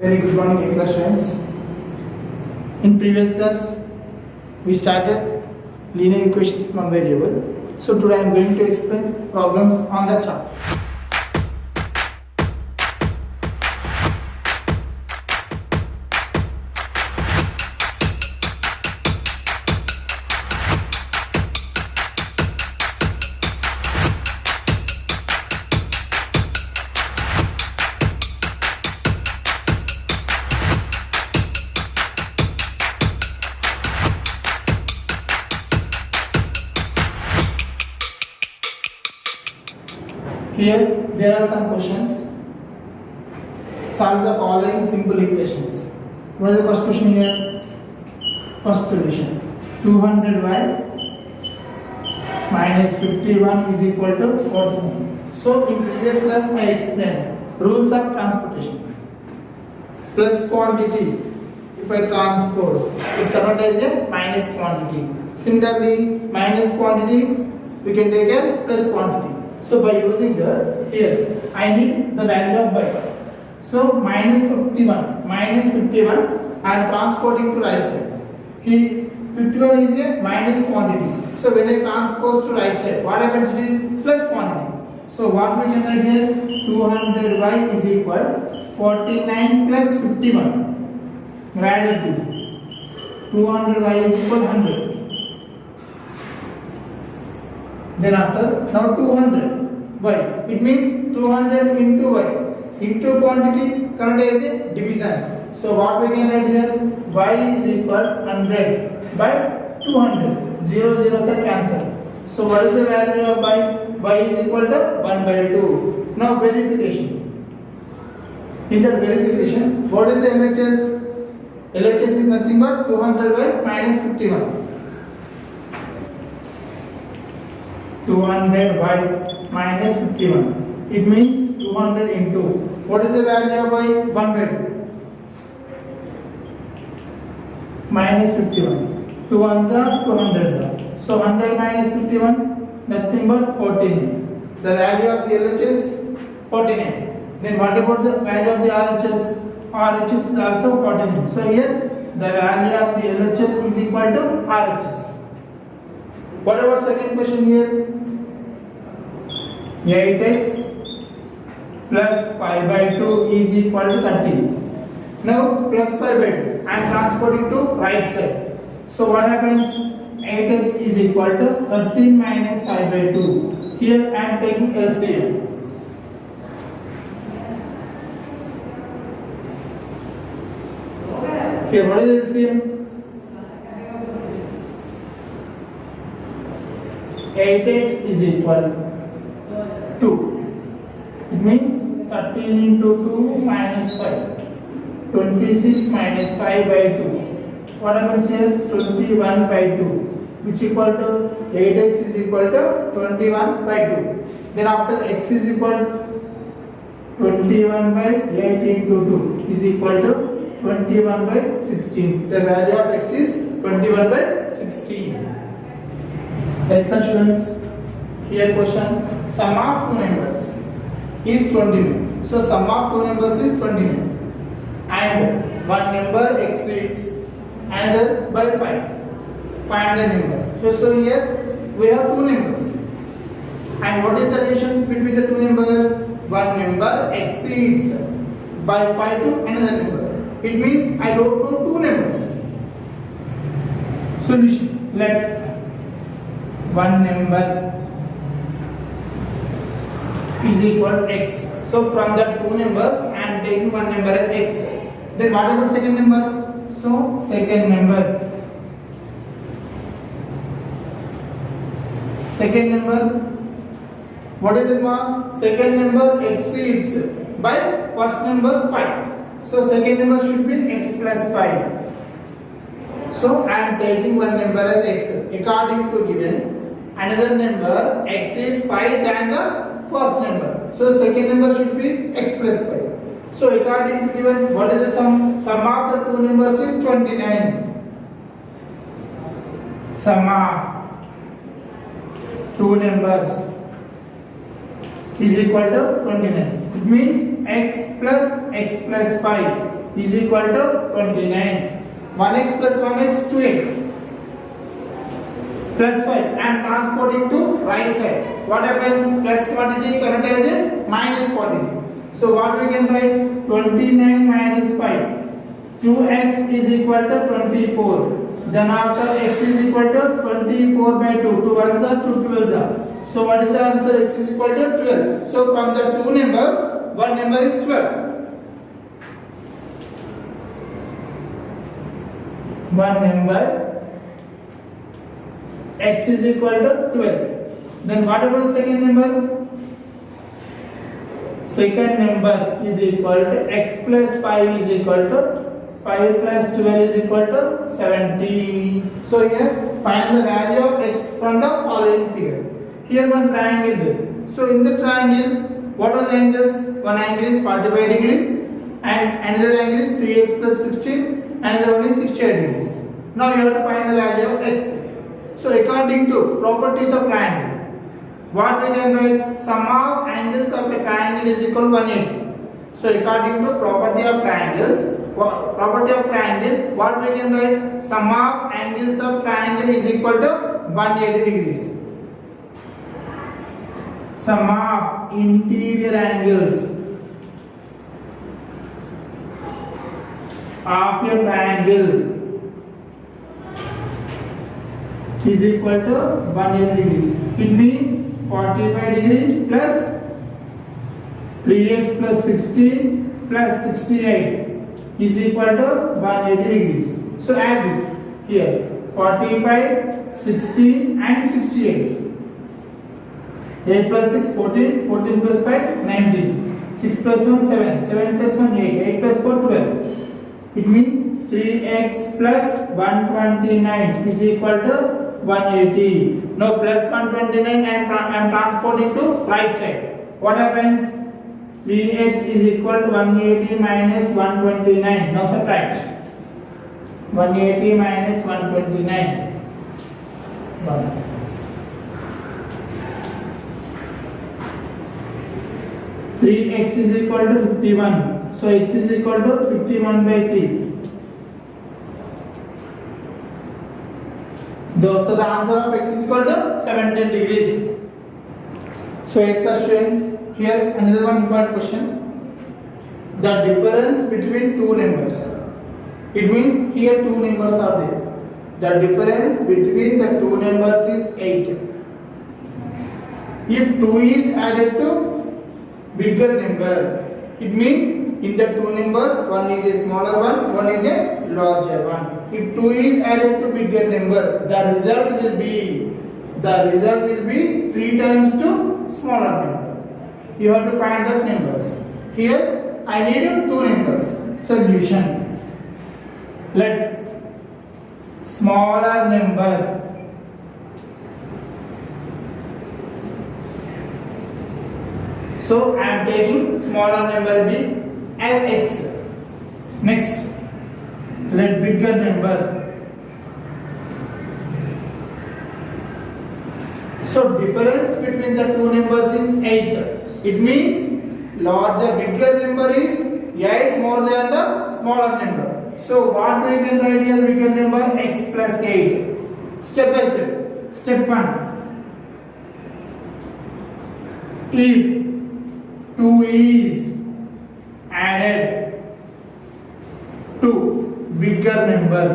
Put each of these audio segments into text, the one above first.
Very good morning, 8th class students. In previous class, we started linear equations from variable. So today I am going to explain problems on the chart. Here there are some questions. Solve the following simple equations. What is the first question here? First solution. 200y minus 51 is equal to 49. So in previous class I explained rules of transportation. Plus quantity, if I transpose, it converts as a minus quantity. Similarly, minus quantity we can take as plus quantity. So by using the here, I need the value of y. So minus 51, I am transporting to right side. Here 51 is a minus quantity. So when I transpose to right side, what happens? It is plus quantity. So what we can write here? 200y is equal 49 plus 51. Add it to 200y is equal 100. Then after, now 200 y, it means 200 into y, into quantity convert as a division. So what we can write here? Y is equal 100 by 200. 0 0 are cancelled. So what is the value of y? Y is equal to 1 by 2. Now verification. In that verification, what is the LHS? LHS is nothing but 200y minus 51. 200y minus 51. It means 200 into. What is the value of y? 1 by 2. Minus 51. 2 ones are 200. So 100 minus 51, nothing but 14. The value of the LHS 49. Then what about the value of the RHS? RHS is also 49. So here the value of the LHS is equal to RHS. What about second question here? 8x plus 5 by 2 is equal to 30. Now plus 5 by 2. I am transporting to right side. So what happens? 8x is equal to 13 minus 5 by 2. Here I am taking LCM. Here what is LCM? 8x is equal 2. It means 13 into 2 minus 5. 26 minus 5 by 2. What happens here? 21 by 2. Which equal to 8x is equal to 21 by 2. Then after x is equal 21 by 8 into 2 is equal to 21 by 16. The value of x is 21 by 16. Next students, here question, sum of two numbers is 29. So sum of two numbers is 29 and one number exceeds another by 5. Find the number. So here we have two numbers. And what is the relation between the two numbers? One number exceeds by 5 to another number. It means I don't know two numbers. Solution. Let one number is equal to x. So from the two numbers I am taking one number as x. Then what about second number? So second number what is it, ma? Second number exceeds by first number 5. So second number should be x plus 5. So I am taking one number as x. According to given, another number exceeds 5 than the first number. So second number should be x plus 5. So according to given, what is the sum? Sum of the two numbers is 29. Sum of two numbers is equal to 29. It means x plus 5 is equal to 29. 1x plus 1x 2x plus 5. I am transporting to right side. What happens? Plus quantity current as a minus quantity. So what we can write? 29 minus 5. 2x is equal to 24. Then after x is equal to 24 by 2. 2 ones are 2 12s are. So what is the answer? X is equal to 12. So from the two numbers, one number is 12. One number x is equal to 12. Then what about second number? Second number is equal to x plus 5 is equal to 5 plus 12 is equal to 70. So here find the value of x from the following figure. Here one triangle there. So in the triangle, what are the angles? One angle is 45 degrees and another angle is 3x plus 16, another one is 68 degrees. Now you have to find the value of x. So according to properties of triangle, what we can write? Sum of angles of a triangle is equal to 180. So according to property of triangles, what we can write? Sum of angles of triangle is equal to 180 degrees. Sum of interior angles of a triangle is equal to 180 degrees. It means 45 degrees plus 3x plus 16 plus 68 is equal to 180 degrees. So add this here 45, 16 and 68. 8 plus 6, 14, 14 plus 5, 19. 6 plus 1, 7, 7 plus 1, 8, 8 plus 4, 12. It means 3x plus 129 is equal to 180. Now plus 129 I am transporting to right side. What happens? 3x is equal to 180 minus 129. Now subtract. 180 minus 129. 1. 3x is equal to 51. So x is equal to 51 by 3. So the answer of x is equal to 17 degrees. So 8th class students, here another one important question. The difference between two numbers. It means here two numbers are there. The difference between the two numbers is 8. If 2 is added to bigger number, it means in the two numbers one is a smaller one is a larger one. If 2 is added to bigger number, the result will be 3 times to smaller number. You have to find that numbers. Here I need two numbers. Solution. Let smaller number so I am taking smaller number b as x. Next, let bigger number. So difference between the two numbers is 8. It means bigger number is 8 more than the smaller number. So what we can write here? Bigger number x plus 8. Step by step. Step 1. If 2 is added to bigger number.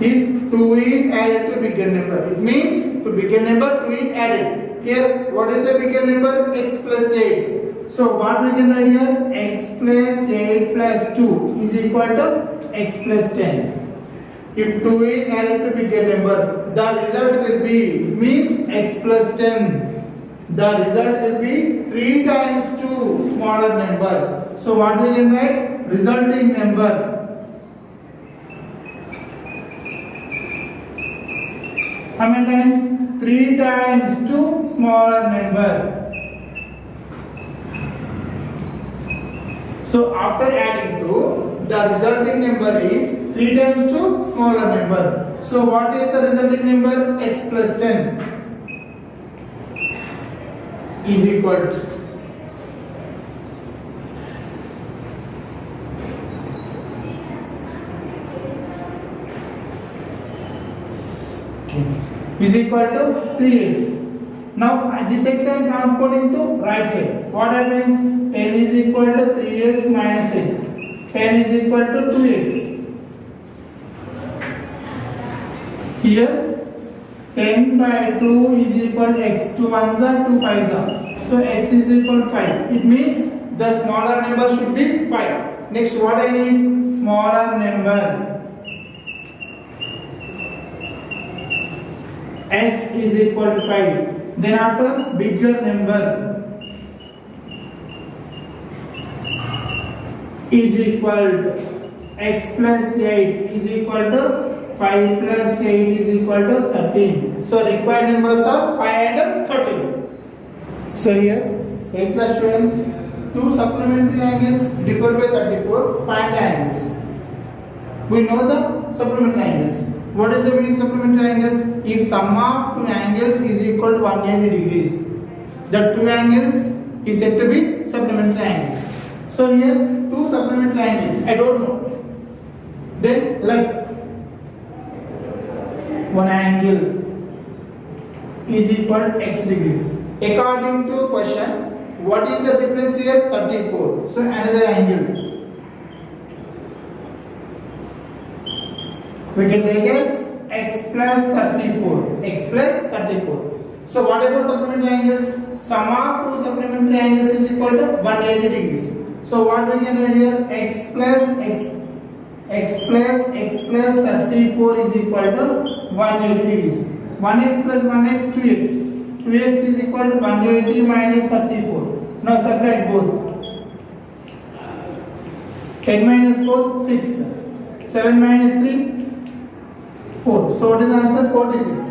If 2 is added to bigger number, it means to bigger number 2 is added. Here, what is the bigger number? X plus 8. So what we can write here? X plus 8 plus 2 is equal to x plus 10. If 2 is added to bigger number, the result will be, means x plus 10. The result will be 3 times 2 smaller number. So what we can write? Resulting number. How many times? 3 times 2 smaller number. So after adding 2, the resulting number is 3 times 2 smaller number. So what is the resulting number? X plus 10 is equal to is equal to 3x. Now this x I am transporting to right side. What happens? 10 is equal to 3x minus x. 10 is equal to 2x. Here 10 by 2 is equal to x. 2 ones are 2 5s are. So x is equal to 5. It means the smaller number should be 5. Next, what I need? Smaller number. X is equal to 5. Then after, bigger number is equal to x plus 8 is equal to 5 plus 8 is equal to 13. So required numbers are 5 and 13. So here, 8th class students, two supplementary angles differ by 34. Find the angles. We know the supplementary angles. What is the meaning of supplementary angles? If sum of two angles is equal to 180 degrees, the two angles is said to be supplementary angles. So here, two supplementary angles. I don't know. Then like one angle is equal to x degrees. According to question, what is the difference here? 34. So another angle. We can take as x plus 34. X plus 34. So what about supplementary angles? Sum of two supplementary angles is equal to 180 degrees. So what we can write here? X plus 34 is equal to 180 degrees. 1x plus 1x 2x. 2x is equal to 180 minus 34. Now subtract both. 10 minus 4, 6. 7 minus 3, 4. So what is the answer? 46.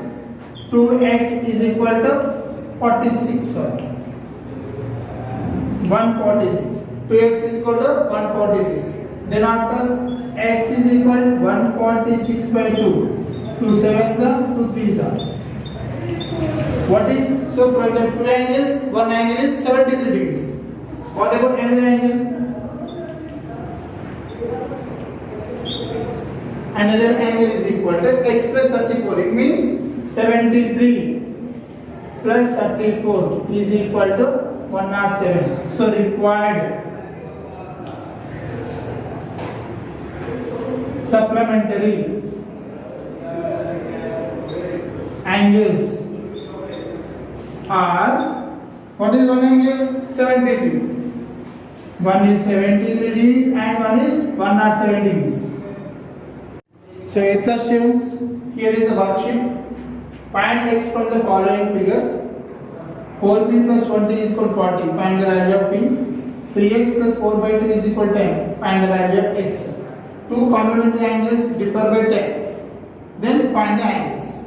2x is equal to 46. Sorry. 146. 2x is equal to 146. Then after x is equal to 146 by 2. 2 sevens are 2 threes are. What is, so from the two angles, one angle is 73 degrees. What about another angle? Another angle is equal to x plus 34. It means 73 plus 34 is equal to 107. So required supplementary angles are, what is one angle? 73. One is 70 degrees and one is 107 degrees. So 8th class students, here is the worksheet. Find x from the following figures. 4p plus 20 is equal to 40. Find the value of p. 3x plus 4 by 2 is equal to 10. Find the value of x. Two complementary angles differ by 10. Then find the angles.